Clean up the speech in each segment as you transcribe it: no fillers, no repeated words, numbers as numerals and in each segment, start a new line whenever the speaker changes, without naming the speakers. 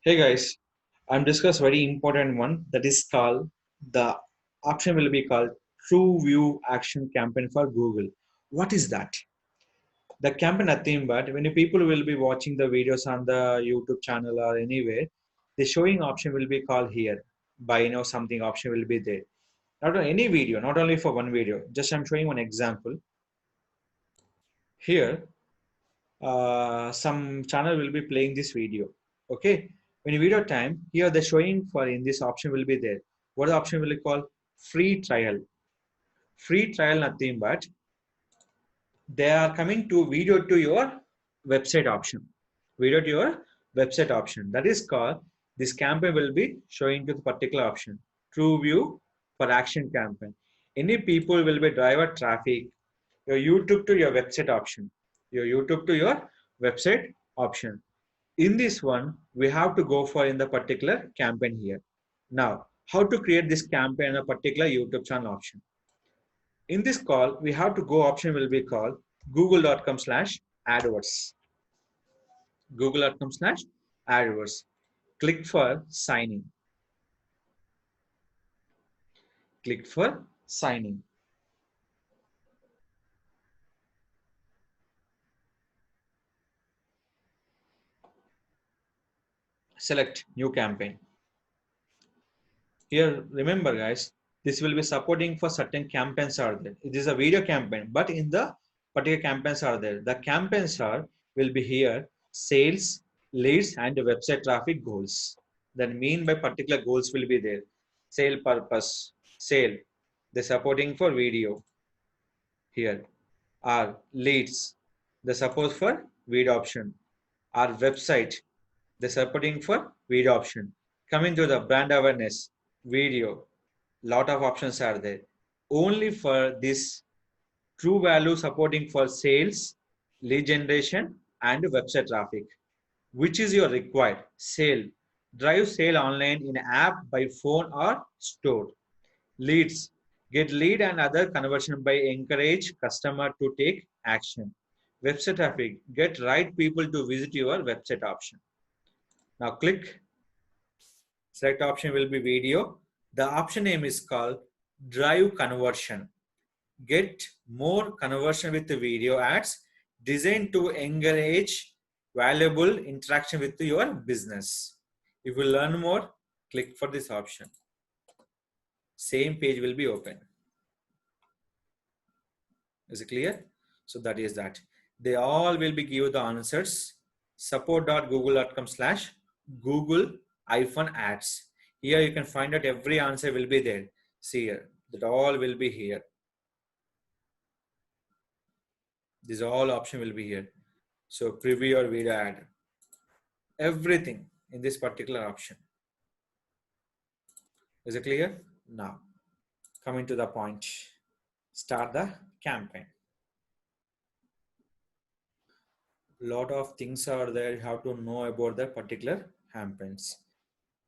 Hey guys, I'm discuss very important one that is called the option will be called True View Action Campaign for Google. What is that? The campaign nothing but when you people will be watching the videos on the YouTube channel or anywhere, the showing option will be called here by something option will be there. Not on any video, not only for one video. Just I'm showing one example here. Some channel will be playing this video. Okay, when you video time here the showing for in this option will be there. What the option will be called? Free trial. Free trial nothing but they are coming to video to your website option. Video to your website option, that is called this campaign will be showing to the particular option. True view for action campaign. Any people will be driver traffic your YouTube to your website option. Your YouTube to your website option. In this one, we have to go for in the particular campaign here. Now, how to create this campaign in a particular YouTube channel option. In this call, we have to go option will be called google.com/adwords. Google.com/adwords. Click for sign in. Click for sign in. Select new campaign. Here, remember guys, this will be supporting for certain campaigns are there. It is a video campaign, but in the particular campaigns are there. The campaigns are will be here sales, leads, and website traffic goals. That mean by particular goals will be there. Sale purpose, sale. The supporting for video here are leads. The support for video option. Our website. The supporting for video option. Coming to the brand awareness video, lot of options are there. Only for this true value supporting for sales, lead generation, and website traffic. Which is your required? Sale. Drive sale online in app, by phone, or store. Leads. Get lead and other conversion by encourage customer to take action. Website traffic. Get right people to visit your website option. Now click. Select option will be video. The option name is called Drive Conversion. Get more conversion with the video ads designed to encourage valuable interaction with your business. If you learn more, click for this option. Same page will be open. Is it clear? So that is that. They all will be give the answers. support.google.com/Google-ads. Here you can find out every answer will be there. See here, that all will be here. This all option will be here. So preview your video ad. Everything in this particular option. Is it clear? Now, coming to the point. Start the campaign. Lot of things are there. You have to know about the particular campaigns.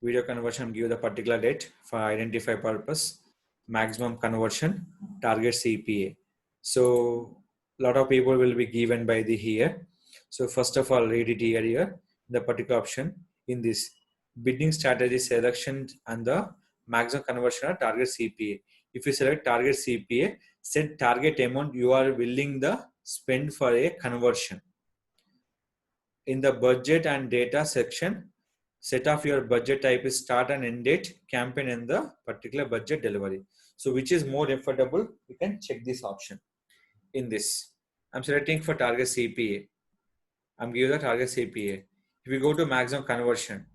Video conversion, give the particular date for identify purpose. Maximum conversion, target CPA. So lot of people will be given by the here. So first of all, read it here, the particular option in this bidding strategy selection and the maximum conversion or target CPA. If you select target CPA, set target amount you are willing the spend for a conversion. In the budget and data section, set off your budget type is start and end date, campaign, and the particular budget delivery. So which is more affordable, you can check this option. In this, I'm selecting for target CPA. I'm giving the target CPA. If you go to maximum conversion,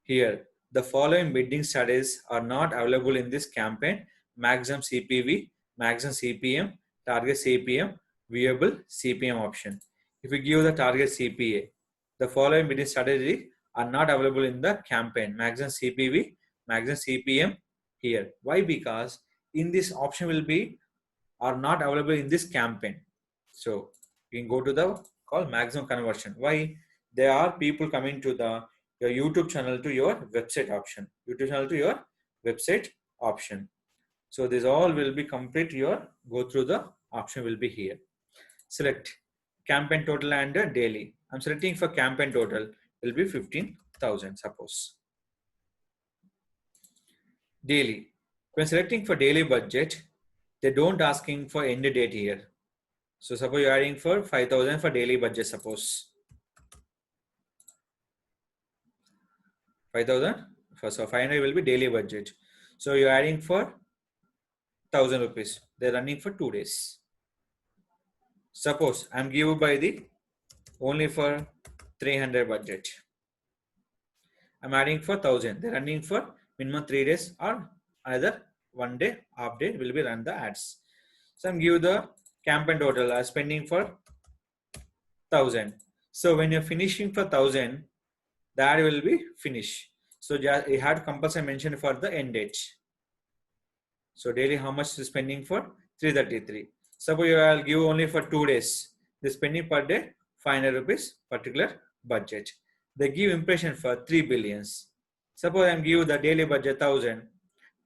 here, the following bidding strategies are not available in this campaign. Maximum CPV, maximum CPM, target CPM, viewable CPM option. If you give the target CPA, the following bidding strategy are not available in the campaign. Maximum CPV, maximum CPM here. Why? Because in this option will be are not available in this campaign. So you can go to the call maximum conversion. Why? There are people coming to the your YouTube channel to your website option. YouTube channel to your website option. So this all will be complete. Your go through the option will be here. Select campaign total and daily. I'm selecting for campaign total will be 15 1000 suppose. Daily. When selecting for daily budget, they don't asking for end date here. So suppose you're adding for 5000 for daily budget, suppose. 5000, so 500 will be daily budget. So you're adding for 1000 rupees. They're running for 2 days. Suppose I'm given by the only for 300 budget. I'm adding for 1000. They're running for minimum 3 days or either 1 day, half day will be run the ads. So I'm give the campaign total as spending for 1000. So when you're finishing for 1000, the ad will be finished. So you had compulsory mention for the end date. So daily how much is spending for 333. Suppose you will give only for 2 days. The spending per day 500 rupees particular budget. They give impression for 3 billions. Suppose I am give the daily budget 1000.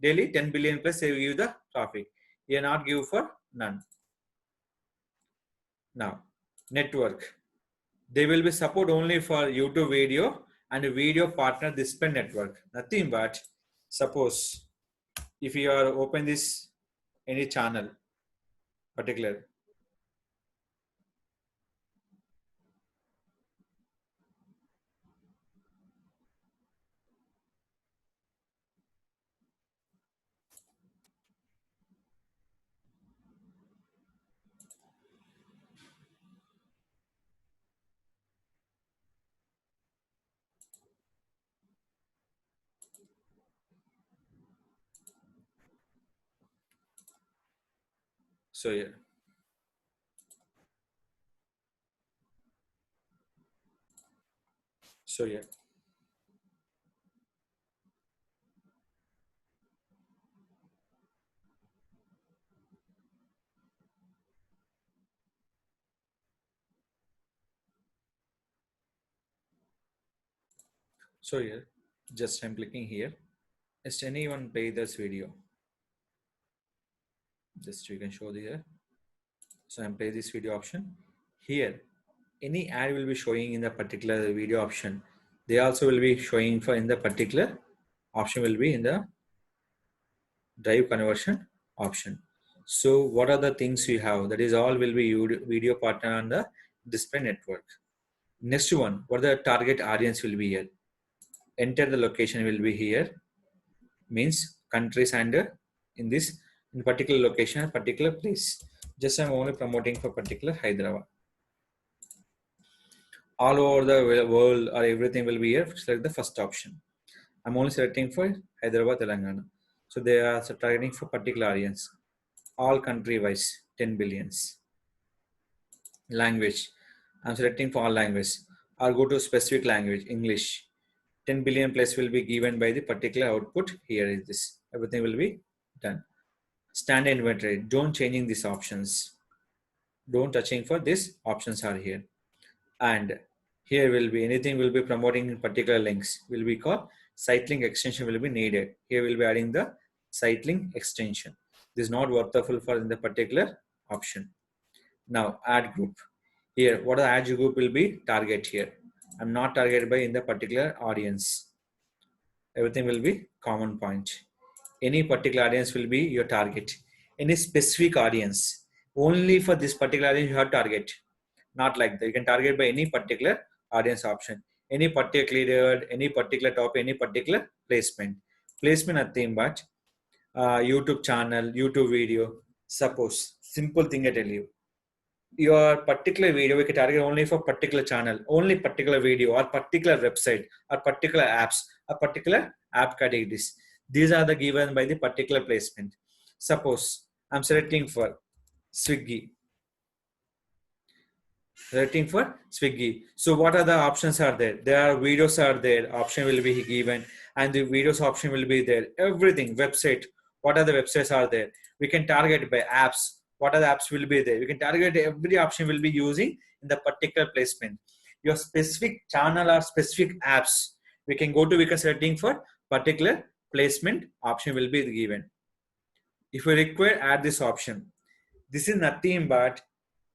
Daily 10 billion plus they give the traffic. You are not give for none. Now network. They will be support only for YouTube video and a video partner display network. Nothing but suppose if you are open this any channel particular. So yeah. So yeah. So here, just I'm clicking here. Just anyone play this video. Just you can show the here. So I'm play this video option. Here, any ad will be showing in the particular video option. They also will be showing for in the particular option will be in the drive conversion option. So what are the things we have? That is all will be video partner on the display network. Next one, what the target audience will be here. Enter the location will be here. Means countries and in this in particular location, particular place. Just I'm only promoting for particular Hyderabad. All over the world or everything will be here. Select the first option. I'm only selecting for Hyderabad, Telangana. So they are targeting for particular audience. All country wise, 10 billions. Language. I'm selecting for all language. I'll go to specific language, English. 10 billion plus will be given by the particular output. Here is this. Everything will be done. Standard inventory. Don't changing these options. Don't touching for this. Options are here. And here will be anything will be promoting in particular links. Will be called site link extension will be needed. Here we'll be adding the site link extension. This is not worthwhile for in the particular option. Now ad group. Here, what the ad group will be target here. I'm not targeted by in the particular audience. Everything will be common point. Any particular audience will be your target. Any specific audience. Only for this particular audience you have target. Not like that. You can target by any particular audience option. Any particular keyword, any particular topic, any particular placement. Placement nothing but YouTube channel, YouTube video. Suppose, simple thing I tell you. Your particular video, we can target only for particular channel, only particular video or particular website or particular apps or particular app categories. These are the given by the particular placement. Suppose I'm selecting for Swiggy. Selecting for Swiggy. So what are the options are there? There are videos are there. Option will be given and the videos option will be there. Everything website. What are the websites are there? We can target by apps. What are the apps will be there? We can target every option will be using in the particular placement. Your specific channel or specific apps. We can go to we can setting for particular placement option will be given. If we require add this option. This is nothing but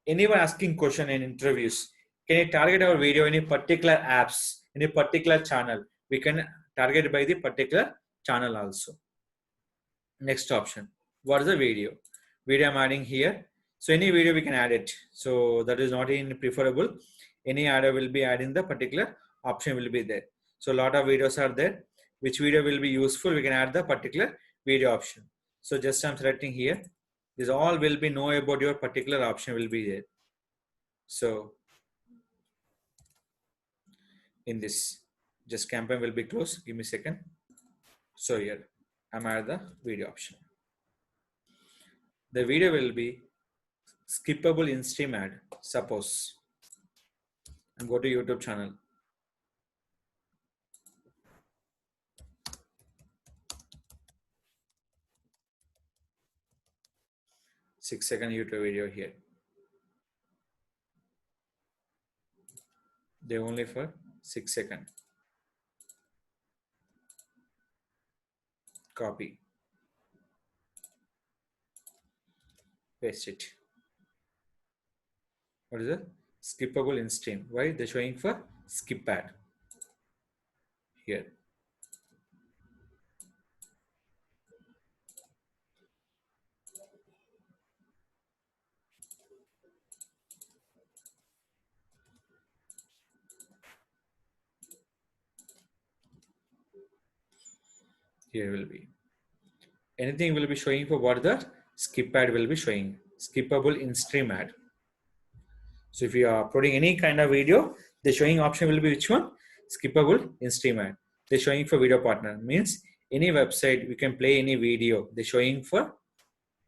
anyone asking question in interviews, can you target our video in a particular apps, in a particular channel? we can target by the particular channel also. Next option, what is the video? Video I'm adding here. So any video we can add it. So that is not in preferable. Any ad will be adding the particular option will be there. So a lot of videos are there. Which video will be useful? We can add the particular video option. So just I'm selecting here. This all will be know about your particular option will be there. So in this, just campaign will be closed. Give me a second. So here I'm add the video option. The video will be skippable in stream ad. Suppose and go to YouTube channel. 6-second YouTube video here. They only for 6 seconds. Copy. Paste it. What is it? Skippable in stream. Why? They're showing for skip ad. Here. Here will be. Anything will be showing for what the skip ad will be showing. Skippable in stream ad. So if you are uploading any kind of video, the showing option will be which one? Skippable in stream ad. They're showing for video partner. Means any website we can play any video. They're showing for,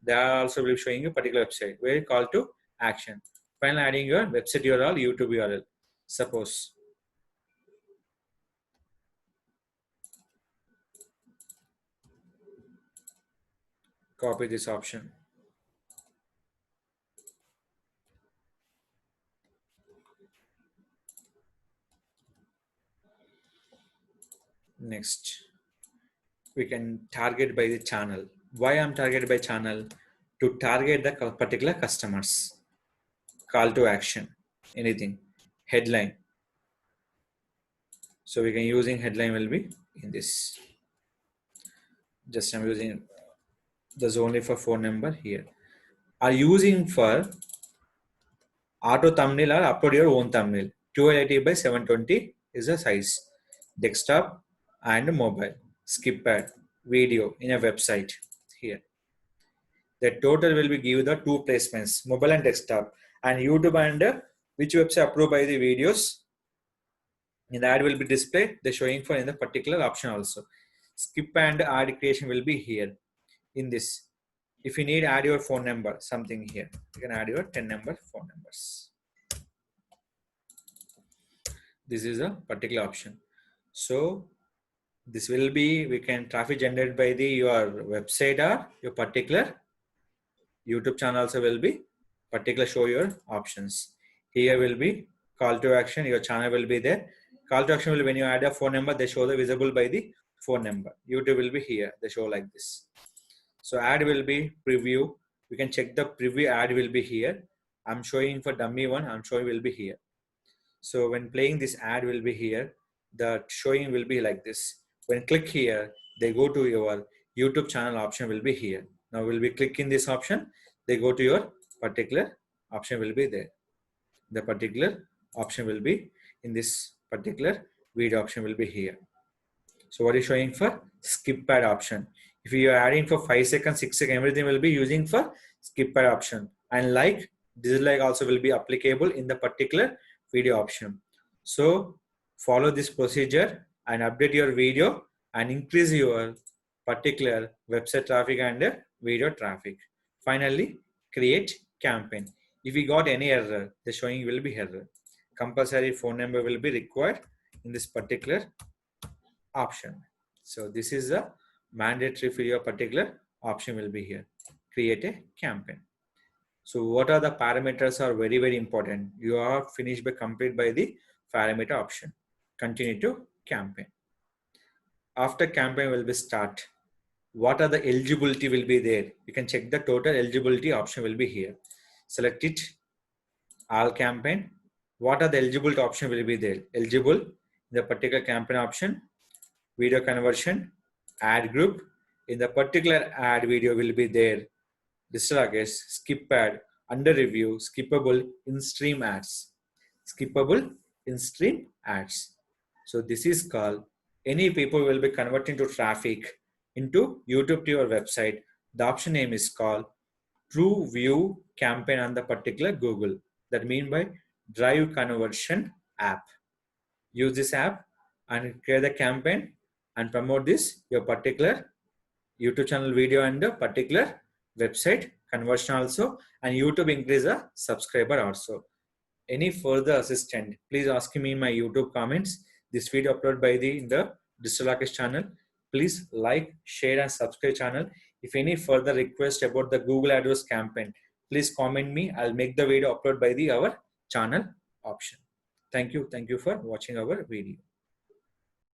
they are also will be showing a particular website where you call to action. Finally adding your website URL, YouTube URL. Suppose. Copy this option. Next, we can target by the channel. Why I'm targeted by channel? To target the particular customers. Call to action, anything, headline. So we can using headline will be in this. Just I'm using this only for phone number here. Are using for auto thumbnail or upload your own thumbnail. 1280 by 720 is the size. Desktop and mobile. Skip ad, video in a website here. The total will be give the two placements, mobile and desktop, and YouTube and which website approved by the videos. In the ad will be displayed. The showing for in the particular option also. Skip and ad creation will be here in this. If you need add your phone number, something here, you can add your 10 number phone numbers. This is a particular option. So this will be, we can traffic generated by the your website or your particular YouTube channel also will be particular show your options. Here will be call to action, your channel will be there. Call to action will, when you add a phone number, they show the visible by the phone number. YouTube will be here, they show like this. So ad will be preview. We can check the preview ad will be here. I'm showing for dummy one, I'm showing will be here. So when playing this ad will be here, the showing will be like this. When click here, they go to your YouTube channel option will be here. Now will be clicking this option, they go to your particular option will be there. The particular option will be in this particular video option will be here. So what is showing for skip ad option. If you are adding for 5 seconds, 6 seconds, everything will be using for skip ad option. And like, dislike also will be applicable in the particular video option. So follow this procedure and update your video and increase your particular website traffic and video traffic. Finally, create campaign. If you got any error, the showing will be error. Compulsory phone number will be required in this particular option. So this is a mandatory for your particular option will be here. Create a campaign. So what are the parameters are very, very important. You are finished by complete by the parameter option. Continue to campaign. After campaign will be start. What are the eligibility will be there? You can check the total eligibility option will be here. Select it. All campaign. What are the eligible option will be there? Eligible, the particular campaign option. video conversion, ad group. In the particular ad video will be there, digital Rakesh, skip ad, under review, skippable in-stream ads. Skippable in-stream ads. So this is called, any people will be converting to traffic into YouTube to your website. The option name is called True View campaign on the particular Google. That mean by Drive Conversion app. Use this app and create the campaign and promote this your particular YouTube channel video and the particular website conversion also, and YouTube increase the subscriber also. Any further assistance, please ask me in my YouTube comments. This video uploaded by the Digital Rakesh channel. Please like, share and subscribe channel. If any further request about the Google AdWords campaign, please comment me. I'll make the video upload by our channel option. Thank you. Thank you for watching our video.